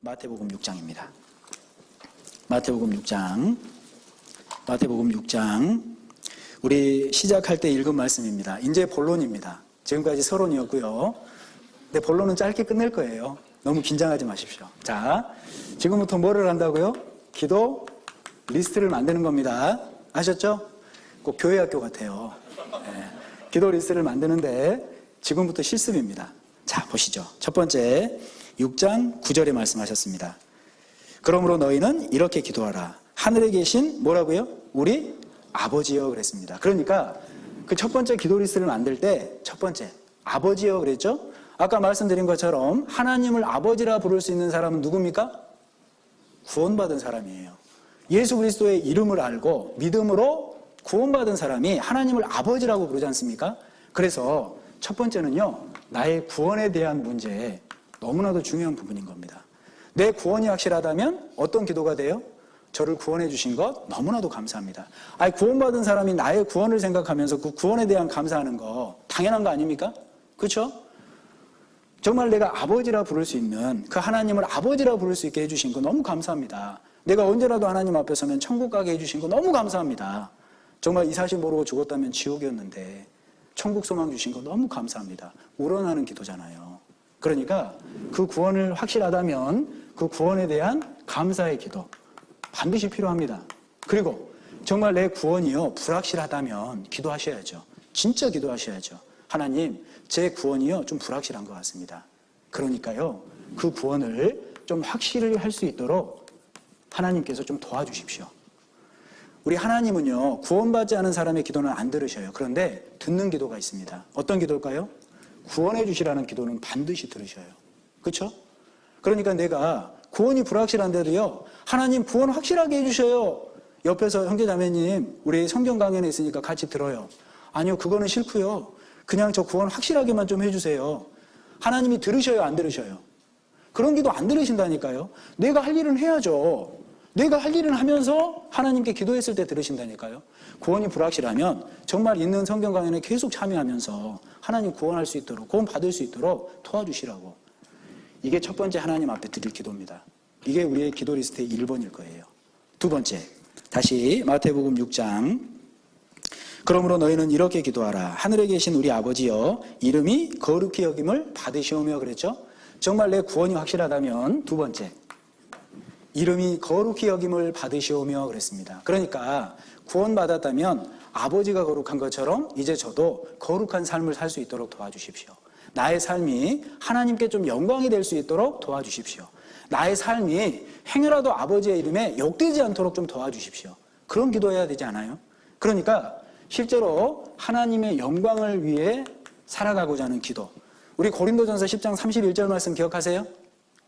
마태복음 6장입니다. 마태복음 6장. 우리 시작할 때 읽은 말씀입니다. 이제 본론입니다. 지금까지 서론이었고요. 근데 본론은 짧게 끝낼 거예요. 너무 긴장하지 마십시오. 자, 지금부터 뭐를 한다고요? 기도 리스트를 만드는 겁니다. 아셨죠? 꼭 교회 학교 같아요. 네. 기도 리스트를 만드는데 지금부터 실습입니다. 자, 보시죠. 첫 번째 6장 9절에 말씀하셨습니다. 그러므로 너희는 이렇게 기도하라. 하늘에 계신 뭐라고요? 우리 아버지여 그랬습니다. 그러니까 그 첫 번째 기도 리스트를 만들 때 첫 번째 아버지여 그랬죠? 아까 말씀드린 것처럼 하나님을 아버지라 부를 수 있는 사람은 누굽니까? 구원받은 사람이에요. 예수 그리스도의 이름을 알고 믿음으로 구원받은 사람이 하나님을 아버지라고 부르지 않습니까? 그래서 첫 번째는요, 나의 구원에 대한 문제, 너무나도 중요한 부분인 겁니다. 내 구원이 확실하다면 어떤 기도가 돼요? 저를 구원해 주신 것 너무나도 감사합니다. 아니, 구원받은 사람이 나의 구원을 생각하면서 그 구원에 대한 감사하는 거 당연한 거 아닙니까? 그렇죠? 정말 내가 아버지라 부를 수 있는 그 하나님을 아버지라 부를 수 있게 해주신 거 너무 감사합니다. 내가 언제라도 하나님 앞에 서면 천국 가게 해주신 거 너무 감사합니다. 정말 이 사실 모르고 죽었다면 지옥이었는데 천국 소망 주신 거 너무 감사합니다. 우러나는 기도잖아요. 그러니까 그 구원을 확실하다면 그 구원에 대한 감사의 기도 반드시 필요합니다. 그리고 정말 내 구원이요 불확실하다면 기도하셔야죠. 진짜 기도하셔야죠. 하나님, 제 구원이요 좀 불확실한 것 같습니다. 그러니까요 그 구원을 좀 확실히 할 수 있도록 하나님께서 좀 도와주십시오. 우리 하나님은요 구원받지 않은 사람의 기도는 안 들으셔요. 그런데 듣는 기도가 있습니다. 어떤 기도일까요? 구원해 주시라는 기도는 반드시 들으셔요. 그렇죠? 그러니까 내가 구원이 불확실한데도요 하나님 구원 확실하게 해주셔요. 옆에서 형제자매님 우리 성경 강연에 있으니까 같이 들어요. 아니요, 그거는 싫고요. 그냥 저 구원 확실하게만 좀 해주세요. 하나님이 들으셔요, 안 들으셔요? 그런 기도 안 들으신다니까요. 내가 할 일은 해야죠. 내가 할 일을 하면서 하나님께 기도했을 때 들으신다니까요. 구원이 불확실하면 정말 있는 성경 강연에 계속 참여하면서 하나님 구원할 수 있도록, 구원 받을 수 있도록 도와주시라고. 이게 첫 번째 하나님 앞에 드릴 기도입니다. 이게 우리의 기도 리스트의 1번일 거예요. 두 번째, 다시 마태복음 6장. 그러므로 너희는 이렇게 기도하라. 하늘에 계신 우리 아버지여, 이름이 거룩히 여김을 받으시오며 그랬죠? 정말 내 구원이 확실하다면 두 번째, 이름이 거룩히 여김을 받으시오며 그랬습니다. 그러니까 구원받았다면 아버지가 거룩한 것처럼 이제 저도 거룩한 삶을 살 수 있도록 도와주십시오. 나의 삶이 하나님께 좀 영광이 될 수 있도록 도와주십시오. 나의 삶이 행여라도 아버지의 이름에 욕되지 않도록 좀 도와주십시오. 그런 기도해야 되지 않아요? 그러니까 실제로 하나님의 영광을 위해 살아가고자 하는 기도. 우리 고린도전서 10장 31절 말씀 기억하세요?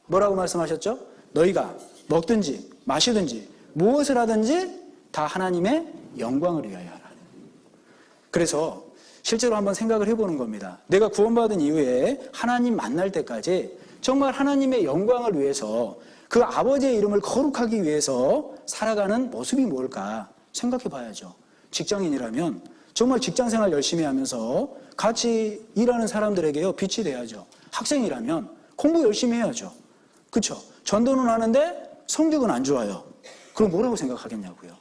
뭐라고 말씀하셨죠? 너희가 먹든지 마시든지 무엇을 하든지 다 하나님의 영광을 위하여 하라. 그래서 실제로 한번 생각을 해보는 겁니다. 내가 구원받은 이후에 하나님 만날 때까지 정말 하나님의 영광을 위해서 그 아버지의 이름을 거룩하기 위해서 살아가는 모습이 뭘까 생각해 봐야죠. 직장인이라면 정말 직장생활 열심히 하면서 같이 일하는 사람들에게요 빛이 돼야죠. 학생이라면 공부 열심히 해야죠. 그렇죠? 전도는 하는데 성적은 안 좋아요. 그럼 뭐라고 생각하겠냐고요.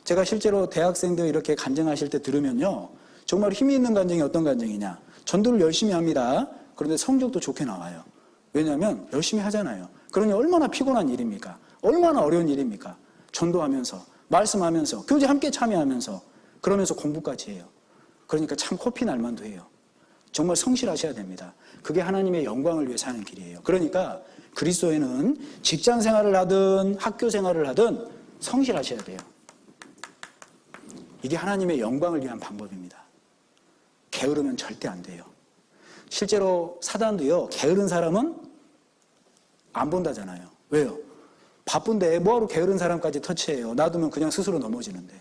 제가 실제로 대학생들 이렇게 간증하실 때 들으면요 정말 힘이 있는 간증이 어떤 간증이냐. 전도를 열심히 합니다. 그런데 성적도 좋게 나와요. 왜냐하면 열심히 하잖아요. 그러니 얼마나 피곤한 일입니까? 얼마나 어려운 일입니까? 전도하면서 말씀하면서 교제 함께 참여하면서 그러면서 공부까지 해요. 그러니까 참 코피 날만도 해요. 정말 성실하셔야 됩니다. 그게 하나님의 영광을 위해 사는 길이에요. 그러니까 그리스도에는 직장 생활을 하든 학교 생활을 하든 성실하셔야 돼요. 이게 하나님의 영광을 위한 방법입니다. 게으르면 절대 안 돼요. 실제로 사단도요 게으른 사람은 안 본다잖아요. 왜요? 바쁜데 뭐하러 게으른 사람까지 터치해요. 놔두면 그냥 스스로 넘어지는데.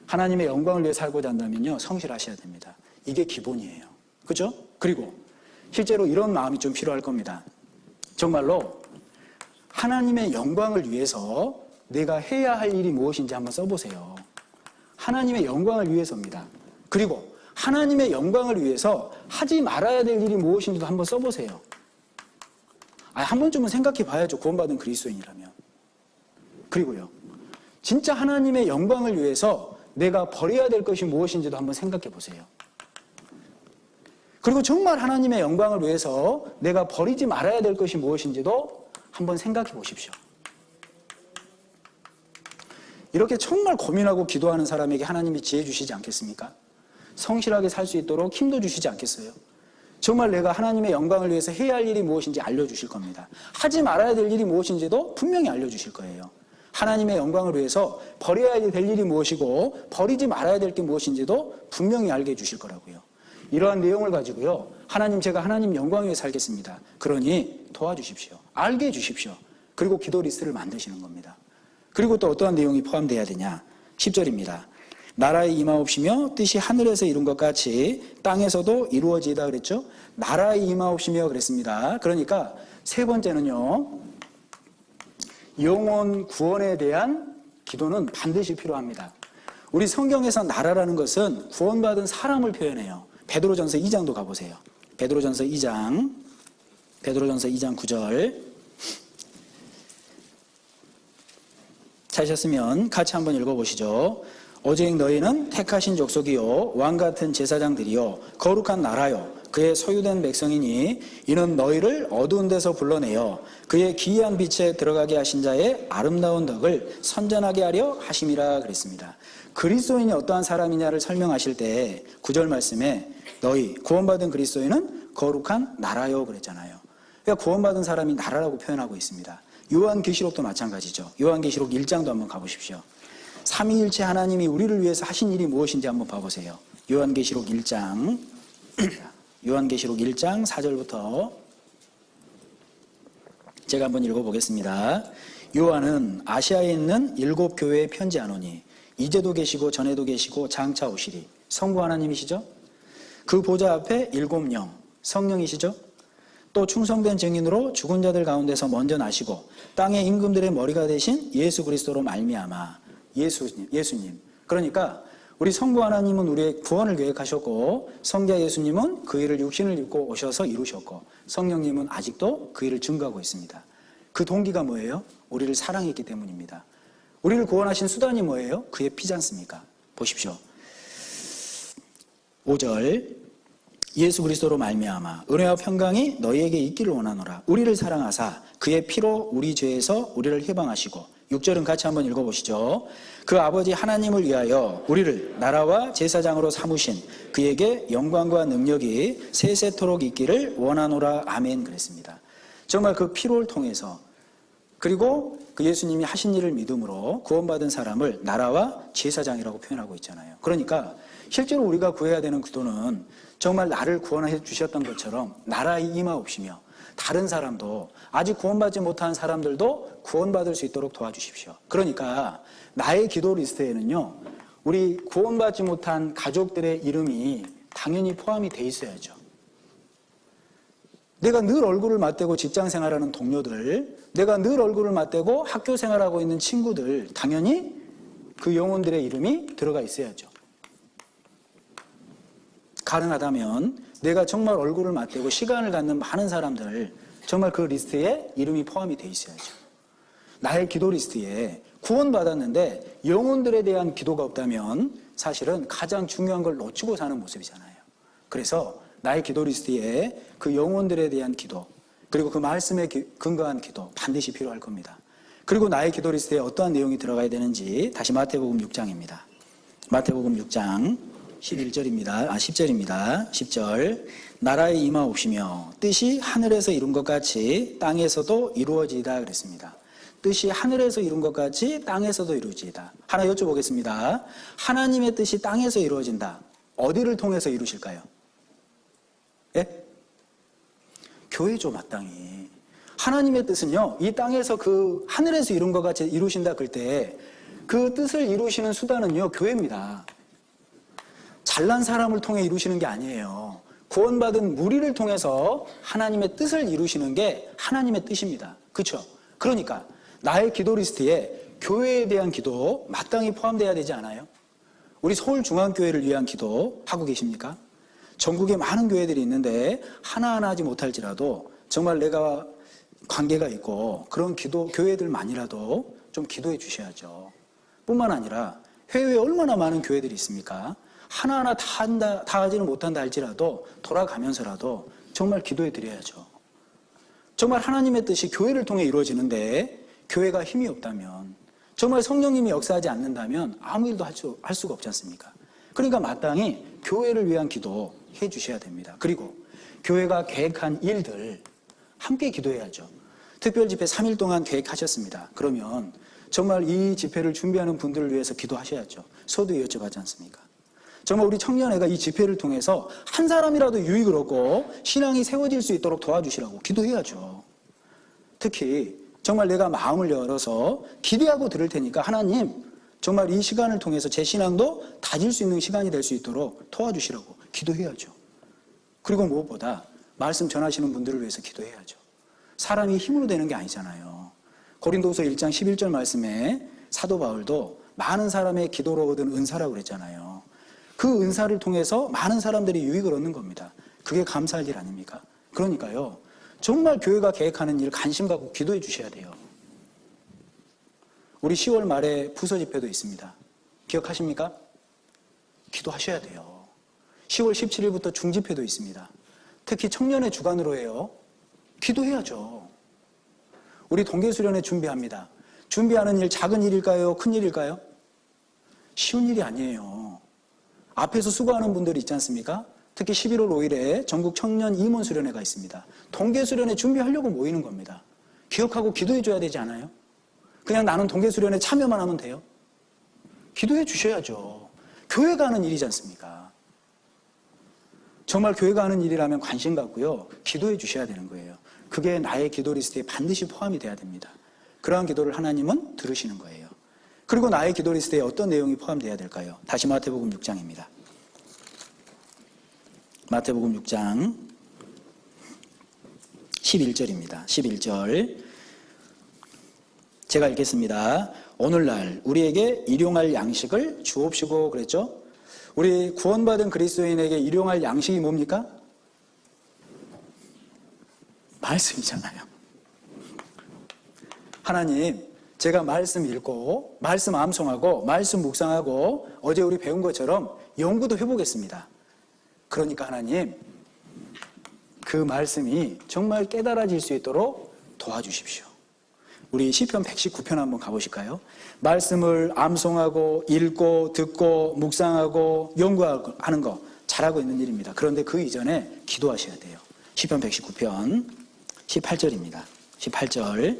하나님의 영광을 위해 살고자 한다면요 성실하셔야 됩니다. 이게 기본이에요. 그죠? 그리고 실제로 이런 마음이 좀 필요할 겁니다. 정말로 하나님의 영광을 위해서 내가 해야 할 일이 무엇인지 한번 써보세요. 하나님의 영광을 위해서입니다. 그리고 하나님의 영광을 위해서 하지 말아야 될 일이 무엇인지도 한번 써보세요. 한 번쯤은 생각해 봐야죠. 구원받은 그리스도인이라면. 그리고요, 진짜 하나님의 영광을 위해서 내가 버려야 될 것이 무엇인지도 한번 생각해 보세요. 그리고 정말 하나님의 영광을 위해서 내가 버리지 말아야 될 것이 무엇인지도 한번 생각해 보십시오. 이렇게 정말 고민하고 기도하는 사람에게 하나님이 지혜 주시지 않겠습니까? 성실하게 살 수 있도록 힘도 주시지 않겠어요? 정말 내가 하나님의 영광을 위해서 해야 할 일이 무엇인지 알려주실 겁니다. 하지 말아야 될 일이 무엇인지도 분명히 알려주실 거예요. 하나님의 영광을 위해서 버려야 될 일이 무엇이고 버리지 말아야 될 게 무엇인지도 분명히 알게 해주실 거라고요. 이러한 내용을 가지고요, 하나님, 제가 하나님 영광 위에 살겠습니다. 그러니 도와주십시오. 알게 해주십시오. 그리고 기도 리스트를 만드시는 겁니다. 그리고 또 어떠한 내용이 포함되어야 되냐? 10절입니다. 나라의 임하옵시며 뜻이 하늘에서 이룬 것 같이 땅에서도 이루어지이다 그랬죠? 나라의 임하옵시며 그랬습니다. 그러니까 세 번째는요, 영혼 구원에 대한 기도는 반드시 필요합니다. 우리 성경에서 나라라는 것은 구원받은 사람을 표현해요. 베드로전서 2장도 가보세요. 베드로전서 2장 9절. 찾으셨으면 같이 한번 읽어보시죠. 오직 너희는 택하신 족속이요 왕같은 제사장들이요 거룩한 나라요 그의 소유된 백성이니 이는 너희를 어두운 데서 불러내어 그의 기이한 빛에 들어가게 하신 자의 아름다운 덕을 선전하게 하려 하심이라 그랬습니다. 그리스도인이 어떠한 사람이냐를 설명하실 때 9절 말씀에 너희 구원받은 그리스도인은 거룩한 나라요 그랬잖아요. 그러니까 구원받은 사람이 나라라고 표현하고 있습니다. 요한계시록도 마찬가지죠. 요한계시록 1장도 한번 가보십시오. 삼위일체 하나님이 우리를 위해서 하신 일이 무엇인지 한번 봐보세요. 요한계시록 1장 4절부터 제가 한번 읽어보겠습니다. 요한은 아시아에 있는 7 교회에 편지하노니 이제도 계시고 전에도 계시고 장차 오시리. 성부 하나님이시죠? 그 보좌 앞에 7 영, 성령이시죠? 또 충성된 증인으로 죽은 자들 가운데서 먼저 나시고 땅의 임금들의 머리가 되신 예수 그리스도로 말미암아 예수님. 그러니까 우리 성부 하나님은 우리의 구원을 계획하셨고 성자 예수님은 그 일을 육신을 입고 오셔서 이루셨고 성령님은 아직도 그 일을 증거하고 있습니다. 그 동기가 뭐예요? 우리를 사랑했기 때문입니다. 우리를 구원하신 수단이 뭐예요? 그의 피지 않습니까? 보십시오. 5절 예수 그리스도로 말미암아 은혜와 평강이 너희에게 있기를 원하노라. 우리를 사랑하사 그의 피로 우리 죄에서 우리를 해방하시고 6절은 같이 한번 읽어보시죠. 그 아버지 하나님을 위하여 우리를 나라와 제사장으로 삼으신 그에게 영광과 능력이 세세토록 있기를 원하노라. 아멘 그랬습니다. 정말 그 피로를 통해서 그리고 그 예수님이 하신 일을 믿음으로 구원받은 사람을 나라와 제사장이라고 표현하고 있잖아요. 그러니까 실제로 우리가 구해야 되는 기도는 정말 나를 구원해 주셨던 것처럼 나라의 임하옵시며 다른 사람도 아직 구원받지 못한 사람들도 구원받을 수 있도록 도와주십시오. 그러니까 나의 기도 리스트에는요, 우리 구원받지 못한 가족들의 이름이 당연히 포함이 돼 있어야죠. 내가 늘 얼굴을 맞대고 직장 생활하는 동료들, 내가 늘 얼굴을 맞대고 학교 생활하고 있는 친구들, 당연히 그 영혼들의 이름이 들어가 있어야죠. 가능하다면 내가 정말 얼굴을 맞대고 시간을 갖는 많은 사람들, 정말 그 리스트에 이름이 포함이 돼 있어야죠. 나의 기도 리스트에 구원받았는데 영혼들에 대한 기도가 없다면 사실은 가장 중요한 걸 놓치고 사는 모습이잖아요. 그래서 나의 기도 리스트에 그 영혼들에 대한 기도, 그리고 그 말씀에 근거한 기도 반드시 필요할 겁니다. 그리고 나의 기도 리스트에 어떠한 내용이 들어가야 되는지 다시 마태복음 6장입니다. 마태복음 6장 10절입니다. 10절. 나라의 임하옵시며 뜻이 하늘에서 이룬 것 같이 땅에서도 이루어지이다 그랬습니다. 뜻이 하늘에서 이룬 것 같이 땅에서도 이루어지이다. 하나 여쭤보겠습니다. 하나님의 뜻이 땅에서 이루어진다. 어디를 통해서 이루실까요? 예? 교회죠, 마땅히. 하나님의 뜻은요, 이 땅에서 그 하늘에서 이룬 것 같이 이루신다 그럴 때 그 뜻을 이루시는 수단은요, 교회입니다. 잘난 사람을 통해 이루시는 게 아니에요. 구원받은 무리를 통해서 하나님의 뜻을 이루시는 게 하나님의 뜻입니다. 그렇죠? 그러니까 나의 기도 리스트에 교회에 대한 기도 마땅히 포함되어야 되지 않아요? 우리 서울중앙교회를 위한 기도 하고 계십니까? 전국에 많은 교회들이 있는데 하나하나 하지 못할지라도 정말 내가 관계가 있고 그런 교회들만이라도 좀 기도해 주셔야죠. 뿐만 아니라 해외에 얼마나 많은 교회들이 있습니까? 하나하나 다 하지는 못한다 할지라도 돌아가면서라도 정말 기도해 드려야죠. 정말 하나님의 뜻이 교회를 통해 이루어지는데 교회가 힘이 없다면, 정말 성령님이 역사하지 않는다면 아무 일도 할 수가 없지 않습니까? 그러니까 마땅히 교회를 위한 기도 해 주셔야 됩니다. 그리고 교회가 계획한 일들 함께 기도해야죠. 특별집회 3일 동안 계획하셨습니다. 그러면 정말 이 집회를 준비하는 분들을 위해서 기도하셔야죠. 서두에 여쭤봤지 않습니까? 정말 우리 청년회가 이 집회를 통해서 한 사람이라도 유익을 얻고 신앙이 세워질 수 있도록 도와주시라고 기도해야죠. 특히 정말 내가 마음을 열어서 기대하고 들을 테니까 하나님 정말 이 시간을 통해서 제 신앙도 다질 수 있는 시간이 될 수 있도록 도와주시라고 기도해야죠. 그리고 무엇보다 말씀 전하시는 분들을 위해서 기도해야죠. 사람이 힘으로 되는 게 아니잖아요. 고린도후서 1장 11절 말씀에 사도 바울도 많은 사람의 기도로 얻은 은사라고 그랬잖아요. 그 은사를 통해서 많은 사람들이 유익을 얻는 겁니다. 그게 감사할 일 아닙니까? 그러니까요, 정말 교회가 계획하는 일 관심 갖고 기도해 주셔야 돼요. 우리 10월 말에 부서 집회도 있습니다. 기억하십니까? 기도하셔야 돼요. 10월 17일부터 중집회도 있습니다. 특히 청년의 주관으로 해요. 기도해야죠. 우리 동계수련회 준비합니다. 준비하는 일 작은 일일까요? 큰 일일까요? 쉬운 일이 아니에요. 앞에서 수고하는 분들이 있지 않습니까? 특히 11월 5일에 전국 청년 임원수련회가 있습니다. 동계수련회 준비하려고 모이는 겁니다. 기억하고 기도해 줘야 되지 않아요? 그냥 나는 동계수련회 참여만 하면 돼요? 기도해 주셔야죠. 교회가 하는 일이지 않습니까? 정말 교회가 하는 일이라면 관심 갖고요, 기도해 주셔야 되는 거예요. 그게 나의 기도 리스트에 반드시 포함이 돼야 됩니다. 그러한 기도를 하나님은 들으시는 거예요. 그리고 나의 기도 리스트에 어떤 내용이 포함되어야 될까요? 다시 마태복음 6장입니다. 마태복음 6장 11절입니다. 11절 제가 읽겠습니다. 오늘날 우리에게 일용할 양식을 주옵시고 그랬죠? 우리 구원받은 그리스도인에게 일용할 양식이 뭡니까? 말씀이잖아요. 하나님, 제가 말씀 읽고 말씀 암송하고 말씀 묵상하고 어제 우리 배운 것처럼 연구도 해보겠습니다. 그러니까 하나님, 그 말씀이 정말 깨달아질 수 있도록 도와주십시오. 우리 시편 119편 한번 가보실까요? 말씀을 암송하고 읽고 듣고 묵상하고 연구하는 거 잘하고 있는 일입니다. 그런데 그 이전에 기도하셔야 돼요. 시편 119편 18절입니다. 18절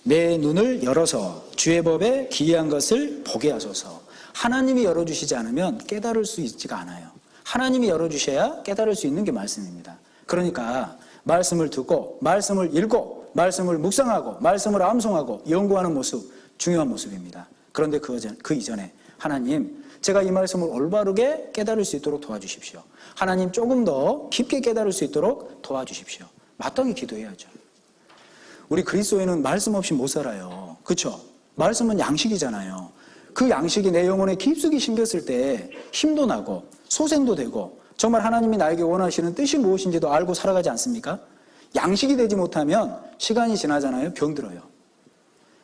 내 눈을 열어서 주의 법에 기이한 것을 보게 하소서. 하나님이 열어주시지 않으면 깨달을 수 있지가 않아요. 하나님이 열어주셔야 깨달을 수 있는 게 말씀입니다. 그러니까 말씀을 듣고 말씀을 읽고 말씀을 묵상하고 말씀을 암송하고 연구하는 모습, 중요한 모습입니다. 그런데 그 이전에 하나님, 제가 이 말씀을 올바르게 깨달을 수 있도록 도와주십시오. 하나님, 조금 더 깊게 깨달을 수 있도록 도와주십시오. 마땅히 기도해야죠. 우리 그리스도인은 말씀 없이 못 살아요. 그렇죠? 말씀은 양식이잖아요. 그 양식이 내 영혼에 깊숙이 심겼을 때 힘도 나고 소생도 되고 정말 하나님이 나에게 원하시는 뜻이 무엇인지도 알고 살아가지 않습니까? 양식이 되지 못하면 시간이 지나잖아요. 병들어요.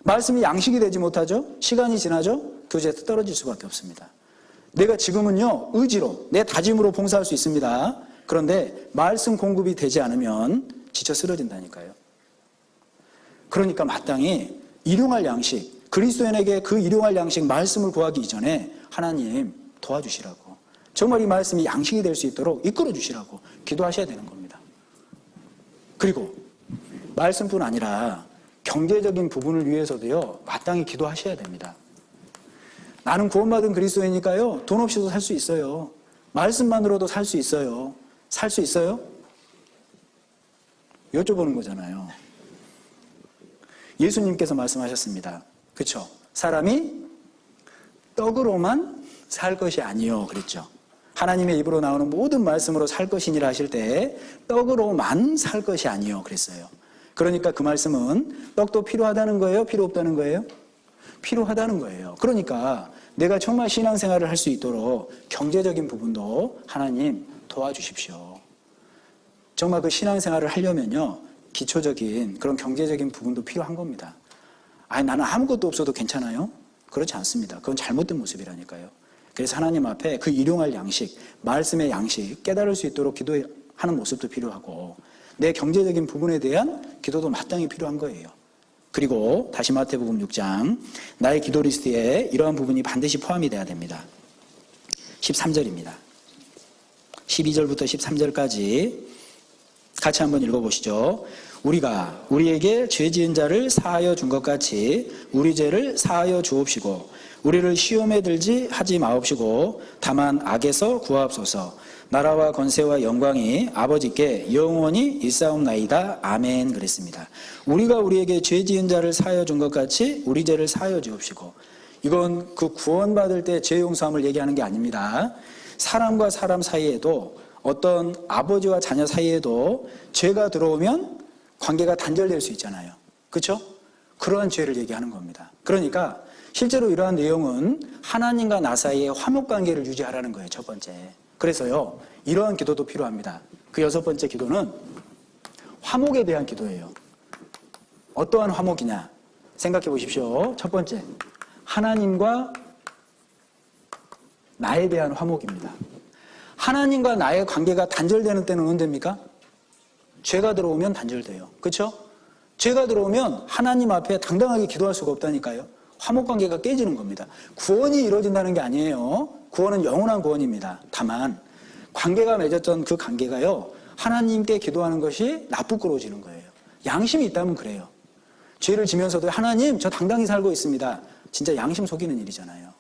말씀이 양식이 되지 못하죠? 시간이 지나죠? 교제에서 떨어질 수밖에 없습니다. 내가 지금은요, 의지로, 내 다짐으로 봉사할 수 있습니다. 그런데 말씀 공급이 되지 않으면 지쳐 쓰러진다니까요. 그러니까 마땅히 일용할 양식, 그리스도인에게 그 일용할 양식 말씀을 구하기 이전에 하나님 도와주시라고, 정말 이 말씀이 양식이 될 수 있도록 이끌어 주시라고 기도하셔야 되는 겁니다. 그리고 말씀뿐 아니라 경제적인 부분을 위해서도요, 마땅히 기도하셔야 됩니다. 나는 구원받은 그리스도이니까요, 돈 없이도 살 수 있어요. 말씀만으로도 살 수 있어요. 살 수 있어요? 여쭤보는 거잖아요. 예수님께서 말씀하셨습니다. 그렇죠? 사람이 떡으로만 살 것이 아니요 그랬죠. 하나님의 입으로 나오는 모든 말씀으로 살 것이니라 하실 때 떡으로만 살 것이 아니요 그랬어요. 그러니까 그 말씀은 떡도 필요하다는 거예요? 필요 없다는 거예요? 필요하다는 거예요. 그러니까 내가 정말 신앙생활을 할 수 있도록 경제적인 부분도 하나님 도와주십시오. 정말 그 신앙생활을 하려면요, 기초적인 그런 경제적인 부분도 필요한 겁니다. 아니, 나는 아무것도 없어도 괜찮아요? 그렇지 않습니다. 그건 잘못된 모습이라니까요. 그래서 하나님 앞에 그 일용할 양식, 말씀의 양식 깨달을 수 있도록 기도하는 모습도 필요하고 내 경제적인 부분에 대한 기도도 마땅히 필요한 거예요. 그리고 다시 마태복음 6장 나의 기도 리스트에 이러한 부분이 반드시 포함이 돼야 됩니다. 13절입니다. 12절부터 13절까지 같이 한번 읽어보시죠. 우리가 우리에게 죄 지은 자를 사하여 준 것 같이 우리 죄를 사하여 주옵시고 우리를 시험에 들지 하지 마옵시고 다만 악에서 구하옵소서. 나라와 권세와 영광이 아버지께 영원히 있사옵나이다. 아멘. 그랬습니다. 우리가 우리에게 죄 지은 자를 사하여 준 것 같이 우리 죄를 사하여 주옵시고, 이건 그 구원받을 때 죄 용서함을 얘기하는 게 아닙니다. 사람과 사람 사이에도, 어떤 아버지와 자녀 사이에도 죄가 들어오면 관계가 단절될 수 있잖아요. 그렇죠? 그러한 죄를 얘기하는 겁니다. 그러니까 실제로 이러한 내용은 하나님과 나 사이의 화목관계를 유지하라는 거예요. 첫 번째. 그래서요, 이러한 기도도 필요합니다. 그 6번째 기도는 화목에 대한 기도예요. 어떠한 화목이냐 생각해 보십시오. 첫 번째, 하나님과 나에 대한 화목입니다. 하나님과 나의 관계가 단절되는 때는 언제입니까? 죄가 들어오면 단절돼요. 그렇죠? 죄가 들어오면 하나님 앞에 당당하게 기도할 수가 없다니까요. 화목관계가 깨지는 겁니다. 구원이 이루어진다는 게 아니에요. 구원은 영원한 구원입니다. 다만 관계가 맺었던 그 관계가요, 하나님께 기도하는 것이 나쁘끄러워지는 거예요. 양심이 있다면 그래요. 죄를 지면서도 하나님, 저 당당히 살고 있습니다. 진짜 양심 속이는 일이잖아요.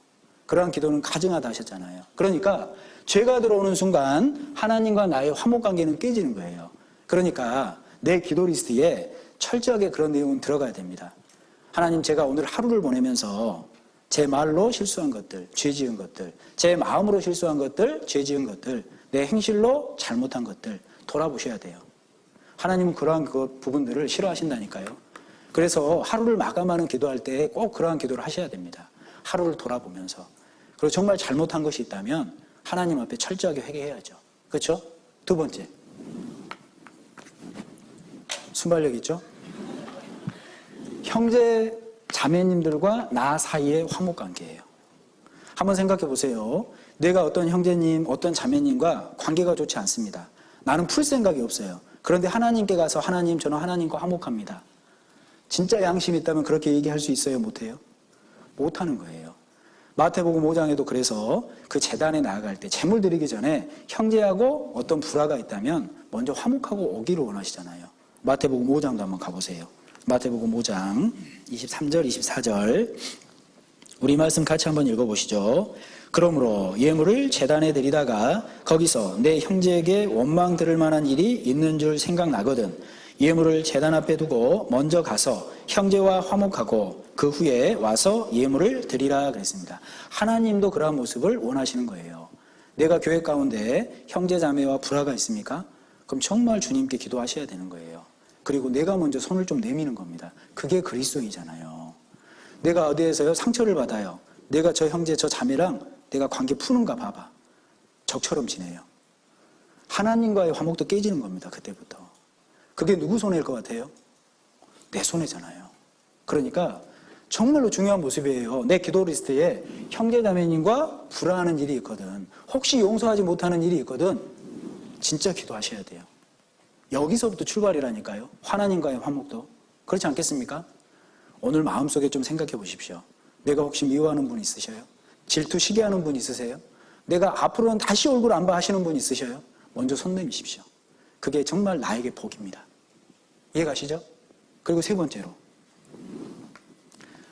그러한 기도는 가증하다 하셨잖아요. 그러니까 죄가 들어오는 순간 하나님과 나의 화목관계는 깨지는 거예요. 그러니까 내 기도 리스트에 철저하게 그런 내용은 들어가야 됩니다. 하나님, 제가 오늘 하루를 보내면서 제 말로 실수한 것들, 죄 지은 것들, 제 마음으로 실수한 것들, 죄 지은 것들, 내 행실로 잘못한 것들 돌아보셔야 돼요. 하나님은 그러한 그 부분들을 싫어하신다니까요. 그래서 하루를 마감하는 기도할 때 꼭 그러한 기도를 하셔야 됩니다. 하루를 돌아보면서. 그리고 정말 잘못한 것이 있다면 하나님 앞에 철저하게 회개해야죠. 그렇죠? 두 번째, 순발력 있죠? 형제 자매님들과 나 사이의 화목관계예요. 한번 생각해 보세요. 내가 어떤 형제님, 어떤 자매님과 관계가 좋지 않습니다. 나는 풀 생각이 없어요. 그런데 하나님께 가서 하나님, 저는 하나님과 화목합니다. 진짜 양심이 있다면 그렇게 얘기할 수 있어요? 못해요? 못하는 거예요. 마태복음 5장에도 그래서 그 제단에 나아갈 때 제물 드리기 전에 형제하고 어떤 불화가 있다면 먼저 화목하고 오기를 원하시잖아요. 마태복음 5장도 한번 가보세요. 마태복음 5장 23절, 24절 우리 말씀 같이 한번 읽어보시죠. 그러므로 예물을 제단에 드리다가 거기서 내 형제에게 원망 들을 만한 일이 있는 줄 생각나거든 예물을 제단 앞에 두고 먼저 가서 형제와 화목하고 그 후에 와서 예물을 드리라 그랬습니다. 하나님도 그러한 모습을 원하시는 거예요. 내가 교회 가운데 형제 자매와 불화가 있습니까? 그럼 정말 주님께 기도하셔야 되는 거예요. 그리고 내가 먼저 손을 좀 내미는 겁니다. 그게 그리스도이잖아요. 내가 어디에서요 상처를 받아요. 내가 저 형제 저 자매랑 내가 관계 푸는가 봐봐. 적처럼 지내요. 하나님과의 화목도 깨지는 겁니다. 그때부터. 그게 누구 손해일 것 같아요? 내 손해잖아요. 그러니까 정말로 중요한 모습이에요. 내 기도 리스트에 형제 자매님과 불화하는 일이 있거든, 혹시 용서하지 못하는 일이 있거든, 진짜 기도하셔야 돼요. 여기서부터 출발이라니까요. 하나님과의 화목도. 그렇지 않겠습니까? 오늘 마음속에 좀 생각해 보십시오. 내가 혹시 미워하는 분 있으셔요? 질투 시기하는 분 있으세요? 내가 앞으로는 다시 얼굴 안 봐 하시는 분 있으셔요? 먼저 손 내미십시오. 그게 정말 나에게 복입니다. 이해가시죠? 그리고 세 번째로,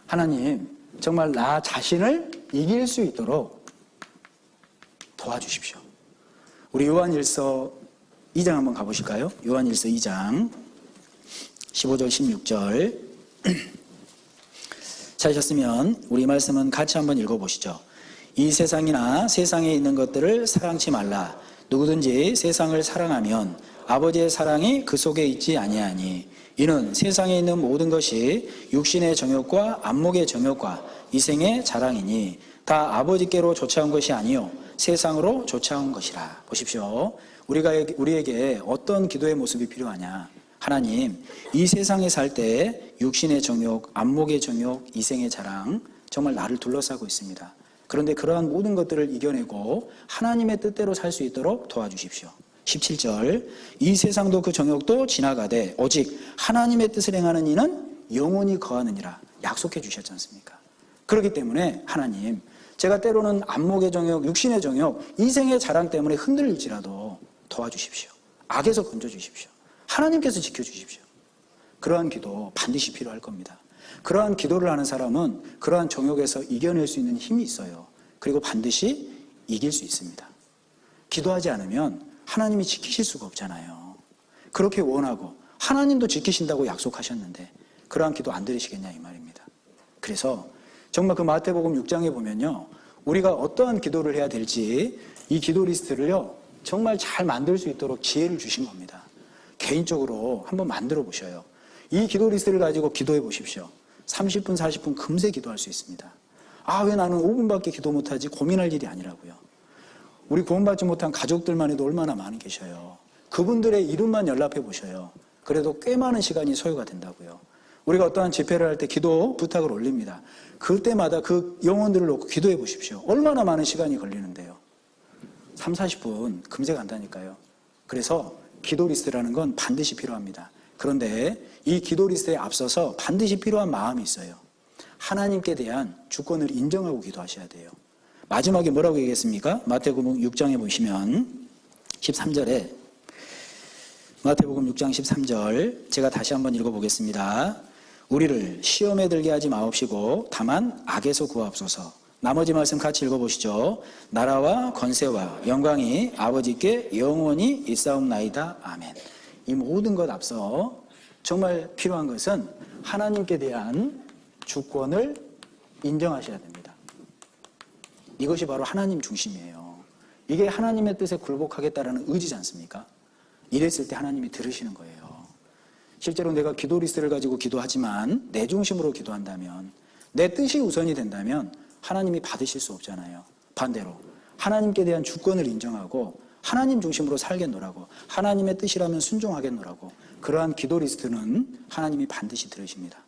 하나님, 정말 나 자신을 이길 수 있도록 도와주십시오. 우리 요한일서 2장 한번 가보실까요? 요한일서 2장 15절 16절 찾으셨으면 우리 말씀은 같이 한번 읽어보시죠. 이 세상이나 세상에 있는 것들을 사랑치 말라. 누구든지 세상을 사랑하면 아버지의 사랑이 그 속에 있지 아니하니 이는 세상에 있는 모든 것이 육신의 정욕과 안목의 정욕과 이생의 자랑이니 다 아버지께로 쫓아온 것이 아니요 세상으로 쫓아온 것이라. 보십시오. 우리에게 어떤 기도의 모습이 필요하냐? 하나님, 이 세상에 살 때 육신의 정욕, 안목의 정욕, 이생의 자랑 정말 나를 둘러싸고 있습니다. 그런데 그러한 모든 것들을 이겨내고 하나님의 뜻대로 살 수 있도록 도와주십시오. 17절, 이 세상도 그 정욕도 지나가되 오직 하나님의 뜻을 행하는 이는 영원히 거하느니라 약속해 주셨지 않습니까? 그렇기 때문에 하나님, 제가 때로는 안목의 정욕, 육신의 정욕, 이생의 자랑 때문에 흔들릴지라도 도와주십시오. 악에서 건져주십시오. 하나님께서 지켜주십시오. 그러한 기도 반드시 필요할 겁니다. 그러한 기도를 하는 사람은 그러한 정욕에서 이겨낼 수 있는 힘이 있어요. 그리고 반드시 이길 수 있습니다. 기도하지 않으면 하나님이 지키실 수가 없잖아요. 그렇게 원하고 하나님도 지키신다고 약속하셨는데 그러한 기도 안 들으시겠냐 이 말입니다. 그래서 정말 그 마태복음 6장에 보면요, 우리가 어떠한 기도를 해야 될지 이 기도 리스트를요 정말 잘 만들 수 있도록 지혜를 주신 겁니다. 개인적으로 한번 만들어 보셔요. 이 기도 리스트를 가지고 기도해 보십시오. 30분, 40분 금세 기도할 수 있습니다. 아, 왜 나는 5분밖에 기도 못하지? 고민할 일이 아니라고요. 우리 구원받지 못한 가족들만 해도 얼마나 많이 계셔요. 그분들의 이름만 연락해 보셔요. 그래도 꽤 많은 시간이 소요가 된다고요. 우리가 어떠한 집회를 할 때 기도 부탁을 올립니다. 그때마다 그 영혼들을 놓고 기도해 보십시오. 얼마나 많은 시간이 걸리는데요. 3, 40분 금세 간다니까요. 그래서 기도 리스트라는 건 반드시 필요합니다. 그런데 이 기도 리스트에 앞서서 반드시 필요한 마음이 있어요. 하나님께 대한 주권을 인정하고 기도하셔야 돼요. 마지막에 뭐라고 얘기했습니까? 마태복음 6장에 보시면 13절에 마태복음 6장 13절 제가 다시 한번 읽어보겠습니다. 우리를 시험에 들게 하지 마옵시고 다만 악에서 구하옵소서. 나머지 말씀 같이 읽어보시죠. 나라와 권세와 영광이 아버지께 영원히 있사옵나이다. 아멘. 이 모든 것 앞서 정말 필요한 것은 하나님께 대한 주권을 인정하셔야 됩니다. 이것이 바로 하나님 중심이에요. 이게 하나님의 뜻에 굴복하겠다라는 의지지 않습니까? 이랬을 때 하나님이 들으시는 거예요. 실제로 내가 기도 리스트를 가지고 기도하지만 내 중심으로 기도한다면, 내 뜻이 우선이 된다면 하나님이 받으실 수 없잖아요. 반대로 하나님께 대한 주권을 인정하고 하나님 중심으로 살겠노라고, 하나님의 뜻이라면 순종하겠노라고, 그러한 기도 리스트는 하나님이 반드시 들으십니다.